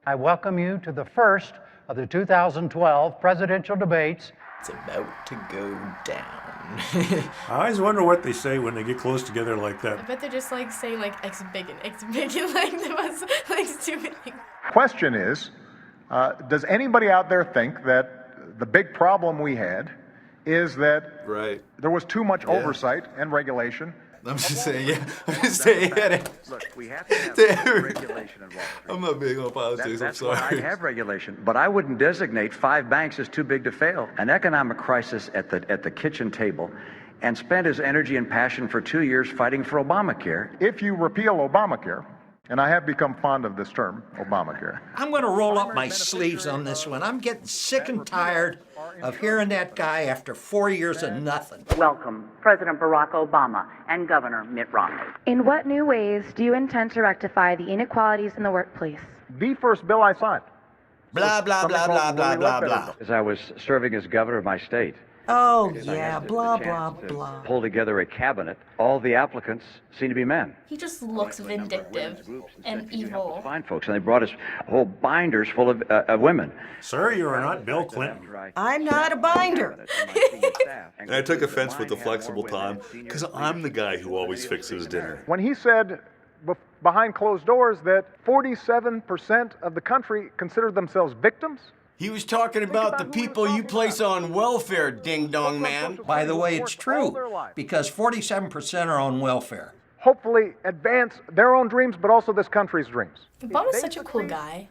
I welcome you to the first of the 2012 presidential debates. It's about to go down. I always wonder what they say when they get close together like that. I bet they're just like saying like ex-bacon, like the most like stupid thing. Question is, does anybody out there think that the big problem we had is that there was too much oversight and regulation? I'm just saying, yeah. I'm just saying, yeah. Look, we have to have regulation in Wall Street. I'm not big on politics, That's I'm why sorry. I have regulation, but I wouldn't designate 5 banks as too big to fail. An economic crisis at the kitchen table, and spent his energy and passion for 2 years fighting for Obamacare. If you repeal Obamacare, and I have become fond of this term, Obamacare. I'm going to roll up my sleeves on this one. I'm getting sick and tired of hearing that guy after 4 years of nothing. Welcome President Barack Obama and Governor Mitt Romney. In what new ways do you intend to rectify the inequalities in the workplace? The first bill I signed. Blah, blah, blah, blah, blah, blah, blah. As I was serving as governor of my state, Oh, yeah, blah, blah, blah. pull together a cabinet, all the applicants seem to be men. He just looks vindictive and evil. Fine folks, and they brought us whole binders full of women. Sir, you are not Bill Clinton. I'm not a binder. And I took offense with the flexible time because I'm the guy who always fixes dinner. When he said behind closed doors that 47% of the country considered themselves victims, He was talking about the people you place on welfare, ding-dong man. By the way, it's true, because 47% are on welfare. hopefully advance their own dreams, but also this country's dreams. Obama's such a cool guy.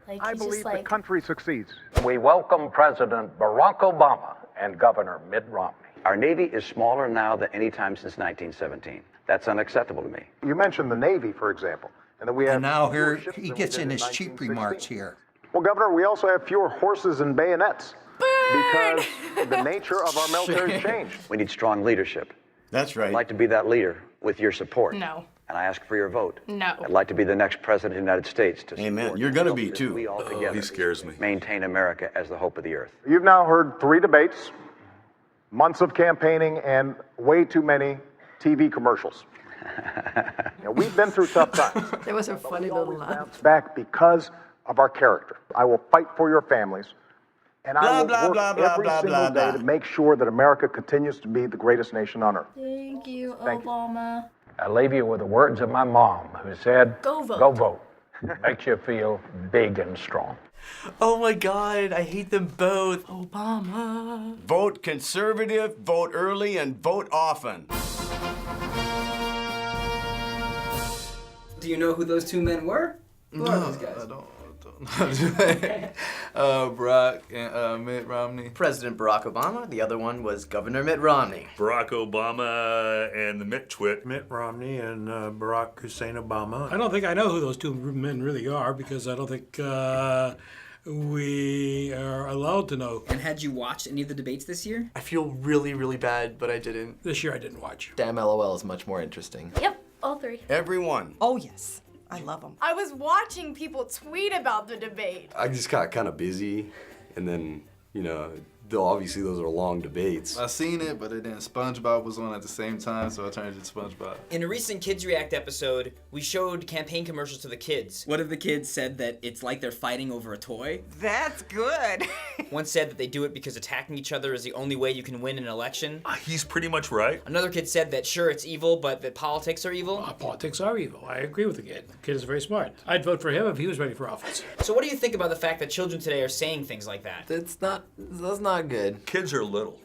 Like, I he's believe just the like, country succeeds. We welcome President Barack Obama and Governor Mitt Romney. Our Navy is smaller now than any time since 1917. That's unacceptable to me. You mentioned the Navy, for example, and that we have And now fewer here ships he than we gets did in his cheap 1916. remarks here. Well, Governor, we also have fewer horses and bayonets because the nature of our military has changed. We need strong leadership. That's right. I'd like to be that leader with your support. No. And I ask for your vote. No. I'd like to be the next president of the United States to Amen. support You're gonna and be, help too. We all together He scares me. maintain America as the hope of the earth. You've now heard 3 debates, months of campaigning, and way too many TV commercials. We've been through tough times. There was a funny little laugh. Bounce back because of our character. I will fight for your families, and I will Blah, work blah, blah, every blah, single blah, day blah. to make sure that America continues to be the greatest nation on earth. thank you, Thank you. Obama. I leave you with the words of my mom, who said, Go vote. Go vote. Makes you feel big and strong. Oh my God, I hate them both. Obama. Vote conservative, vote early, and vote often. Do you know who those 2 men were? Who are those guys? I don't. Barack and Mitt Romney. President Barack Obama. The other one was Governor Mitt Romney. Barack Obama and the Mitt Twit. Mitt Romney and Barack Hussein Obama. I don't think I know who those 2 men really are because I don't think we are allowed to know. And had you watched any of the debates this year? I feel really, really bad, but I didn't. This year I didn't watch. Damn LOL is much more interesting. Yep, all 3. Everyone. Oh, yes. I love them. I was watching people tweet about the debate. I just got kind of busy, and then, obviously those are long debates. I seen it, but it didn't. SpongeBob was on at the same time, so I turned it to SpongeBob. In a recent Kids React episode, we showed campaign commercials to the kids. One of the kids said that it's like they're fighting over a toy. That's good. One said that they do it because attacking each other is the only way you can win an election. He's pretty much right. Another kid said that sure, it's evil, but that politics are evil. Politics are evil. I agree with the kid. The kid is very smart. I'd vote for him if he was running for office. So what do you think about the fact that children today are saying things like that? That's not good. Kids are little.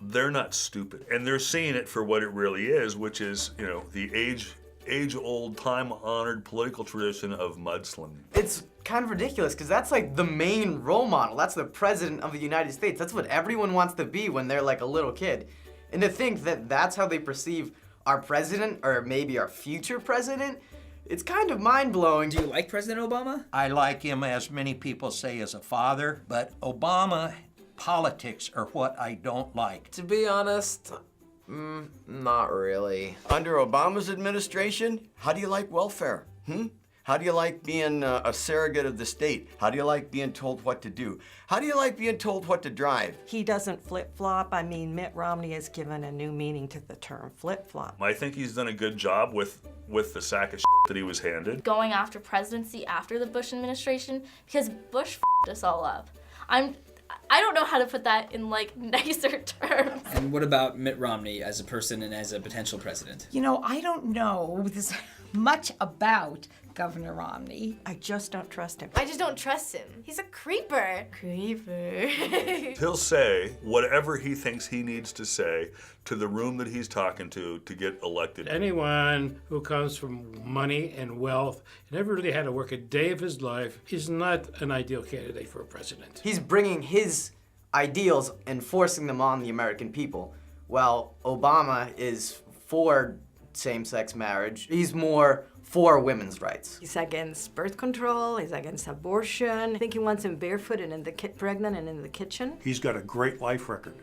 They're not stupid. And they're seeing it for what it really is, which is, the age-old, time-honored political tradition of mudslinging. It's kind of ridiculous because that's like the main role model. That's the president of the United States. That's what everyone wants to be when they're like a little kid. And to think that that's how they perceive our president or maybe our future president, it's kind of mind-blowing. Do you like President Obama? I like him, as many people say, as a father, but Obama politics are what I don't like. To be honest, not really. Under Obama's administration, how do you like welfare? How do you like being a surrogate of the state? How do you like being told what to do? How do you like being told what to drive? He doesn't flip-flop. I mean, Mitt Romney has given a new meaning to the term flip-flop. I think he's done a good job with the sack of that he was handed. Going after presidency after the Bush administration, because Bush f***ed us all up. I don't know how to put that in like nicer terms. And what about Mitt Romney as a person and as a potential president? You know, I don't know this much about Governor Romney. I just don't trust him. I just don't trust him. He's a creeper. He'll say whatever he thinks he needs to say to the room that he's talking to get elected. Anyone who comes from money and wealth and never really had to work a day of his life is not an ideal candidate for a president. He's bringing his ideals and forcing them on the American people. While Obama is for same-sex marriage, he's more for women's rights. He's against birth control, he's against abortion. I think he wants him barefoot and pregnant and in the kitchen. He's got a great life record.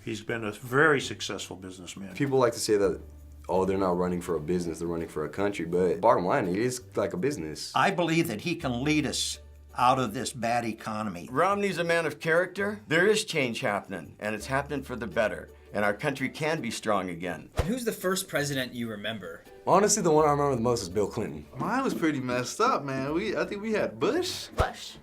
He's been a very successful businessman. People like to say that, oh, they're not running for a business, they're running for a country, but bottom line, it is like a business. I believe that he can lead us out of this bad economy. Romney's a man of character. There is change happening, and it's happening for the better. And our country can be strong again. Who's the first president you remember? Honestly, the one I remember the most is Bill Clinton. Mine was pretty messed up, man. I think we had Bush. Bush.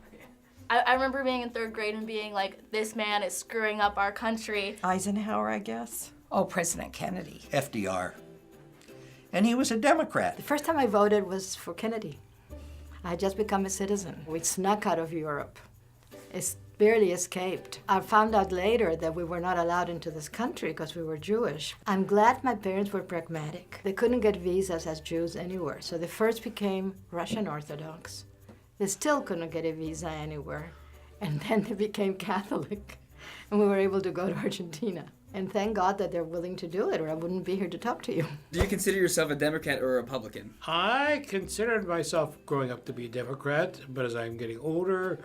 I remember being in 3rd grade and being like, this man is screwing up our country. Eisenhower, I guess. Oh, President Kennedy. FDR. And he was a Democrat. The first time I voted was for Kennedy. I had just become a citizen. We snuck out of Europe. It's barely escaped. I found out later that we were not allowed into this country because we were Jewish. I'm glad my parents were pragmatic. They couldn't get visas as Jews anywhere, so they first became Russian Orthodox. They still couldn't get a visa anywhere, and then they became Catholic, and we were able to go to Argentina. And thank God that they're willing to do it, or I wouldn't be here to talk to you. Do you consider yourself a Democrat or a Republican? I considered myself growing up to be a Democrat, but as I'm getting older,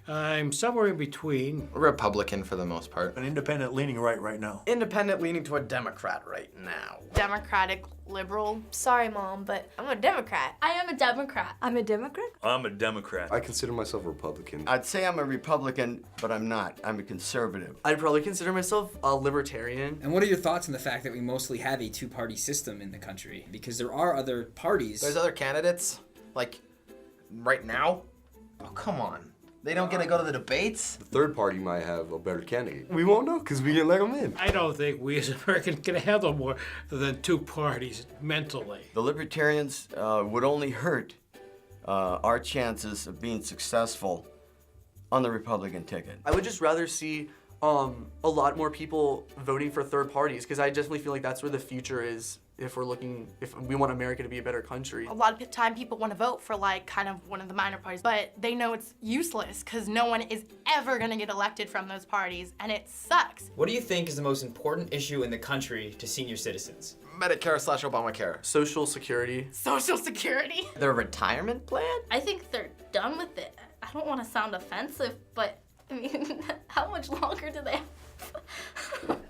I'm somewhere in between. A Republican for the most part. An independent leaning right now. Independent leaning to a Democrat right now. Democratic liberal. Sorry, Mom, but I'm a Democrat. I am a Democrat. I'm a Democrat? I'm a Democrat. I consider myself a Republican. I'd say I'm a Republican, but I'm not. I'm a conservative. I'd probably consider myself a libertarian. And what are your thoughts on the fact that we mostly have a two-party system in the country? Because there are other parties. There's other candidates, like, right now? Oh, come on. They don't get to go to the debates? The third party might have a better candidate. We won't know because we didn't let them in. I don't think we as Americans can handle more than 2 parties mentally. The Libertarians would only hurt our chances of being successful on the Republican ticket. I would just rather see a lot more people voting for third parties because I definitely feel like that's where the future is if we want America to be a better country. A lot of the time people want to vote for like kind of one of the minor parties, but they know it's useless because no one is ever gonna get elected from those parties and it sucks. What do you think is the most important issue in the country to senior citizens? Medicare/Obamacare. Social Security. Social Security? Their retirement plan? I think they're done with it. I don't want to sound offensive, but I mean, how much longer do they have?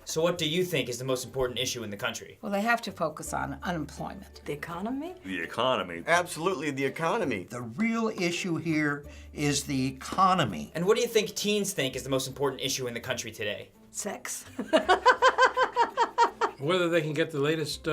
So what do you think is the most important issue in the country? Well, they have to focus on unemployment. The economy? The economy. Absolutely, the economy. The real issue here is the economy. And what do you think teens think is the most important issue in the country today? Sex. Whether they can get the latest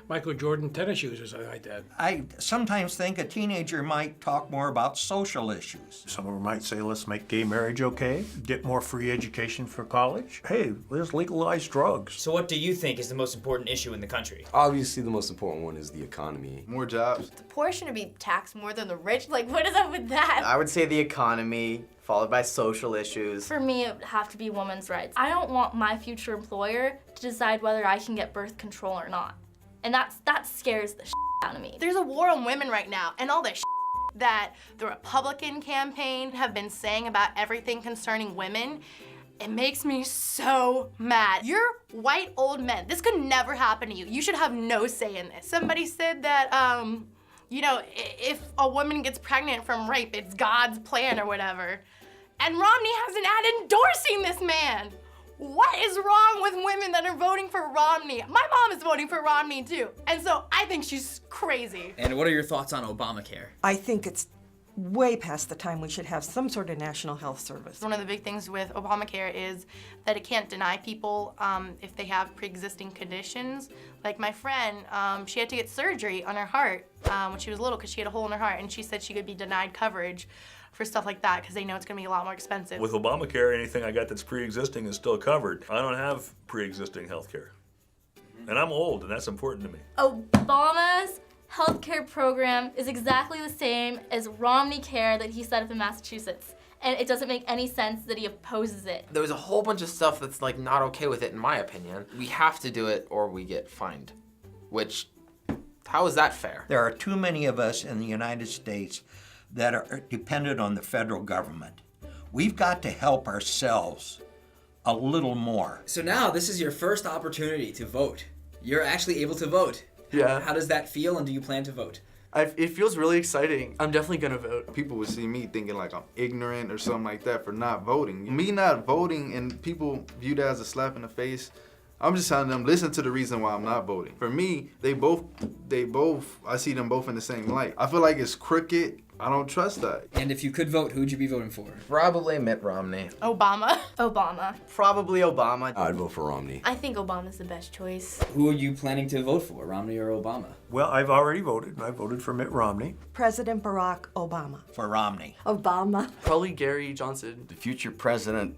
Michael Jordan tennis shoes or something like that. I sometimes think a teenager might talk more about social issues. Some of them might say, let's make gay marriage okay, get more free education for college. Hey, let's legalize drugs. So what do you think is the most important issue in the country? Obviously, the most important one is the economy. More jobs. The poor shouldn't be taxed more than the rich. Like, what is up with that? I would say the economy, followed by social issues. For me, it would have to be women's rights. I don't want my future employer to decide whether I can get birth control or not. And that scares the shit out of me. There's a war on women right now, and all this shit that the Republican campaign have been saying about everything concerning women, it makes me so mad. You're white old men. This could never happen to you. You should have no say in this. Somebody said that, you know, if a woman gets pregnant from rape, it's God's plan or whatever. And Romney has an ad endorsing this man. what is wrong with women that are voting for Romney? My mom is voting for Romney too. And so I think she's crazy. And what are your thoughts on Obamacare? I think it's way past the time we should have some sort of national health service. One of the big things with Obamacare is that it can't deny people if they have pre-existing conditions. Like my friend, she had to get surgery on her heart when she was little because she had a hole in her heart, and she said she could be denied coverage for stuff like that because they know it's going to be a lot more expensive. With Obamacare, anything I got that's pre-existing is still covered. I don't have pre-existing health care. And I'm old, and that's important to me. Obama's healthcare program is exactly the same as Romney Care that he set up in Massachusetts. And it doesn't make any sense that he opposes it. There was a whole bunch of stuff that's like not okay with it, in my opinion. We have to do it or we get fined. Which, how is that fair? There are too many of us in the United States that are dependent on the federal government. We've got to help ourselves a little more. So now this is your first opportunity to vote. You're actually able to vote. Yeah. How does that feel, and do you plan to vote? It feels really exciting. I'm definitely gonna vote. People would see me thinking like I'm ignorant or something like that for not voting. Me not voting and people view that as a slap in the face, I'm just telling them, listen to the reason why I'm not voting. For me, they both, I see them both in the same light. I feel like it's crooked. I don't trust that. And if you could vote, who would you be voting for? Probably Mitt Romney. Obama. Obama. Probably Obama. I'd vote for Romney. I think Obama's the best choice. Who are you planning to vote for, Romney or Obama? Well, I've already voted. I voted for Mitt Romney. President Barack Obama. For Romney. Obama. Probably Gary Johnson. The future president,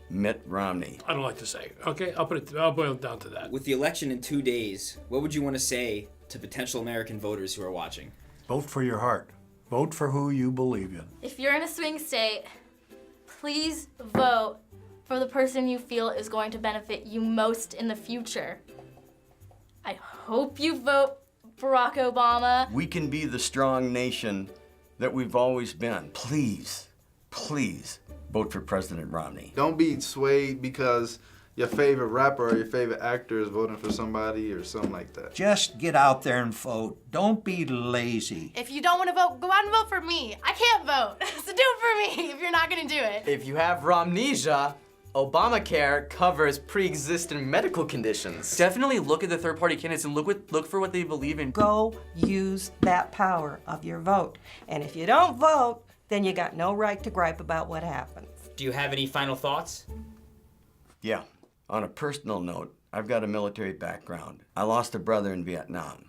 Mitt Romney. I don't like to say. Okay, I'll boil it down to that. With the election in 2 days, what would you want to say to potential American voters who are watching? Vote for your heart. Vote for who you believe in. If you're in a swing state, please vote for the person you feel is going to benefit you most in the future. I hope you vote Barack Obama. We can be the strong nation that we've always been. Please, please vote for President Romney. Don't be swayed because your favorite rapper or your favorite actor is voting for somebody or something like that. Just get out there and vote. Don't be lazy. If you don't want to vote, go out and vote for me. I can't vote, so do it for me if you're not going to do it. If you have Romnesia, Obamacare covers pre-existing medical conditions. Definitely look at the third-party candidates and look for what they believe in. Go use that power of your vote. And if you don't vote, then you got no right to gripe about what happens. Do you have any final thoughts? Yeah. On a personal note, I've got a military background. I lost a brother in Vietnam,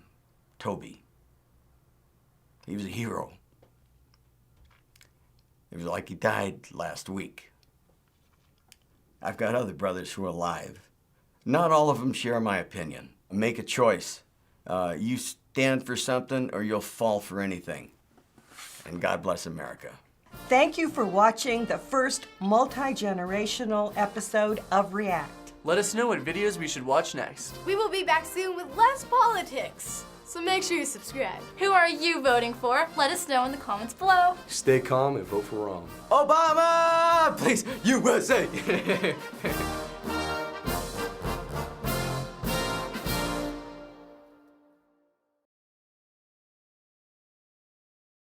Toby. He was a hero. It was like he died last week. I've got other brothers who are alive. Not all of them share my opinion. Make a choice. You stand for something or you'll fall for anything. And God bless America. Thank you for watching the first multi-generational episode of React. Let us know what videos we should watch next. We will be back soon with less politics, so make sure you subscribe. Who are you voting for? Let us know in the comments below. Stay calm and vote for Rom. Obama! Please, USA!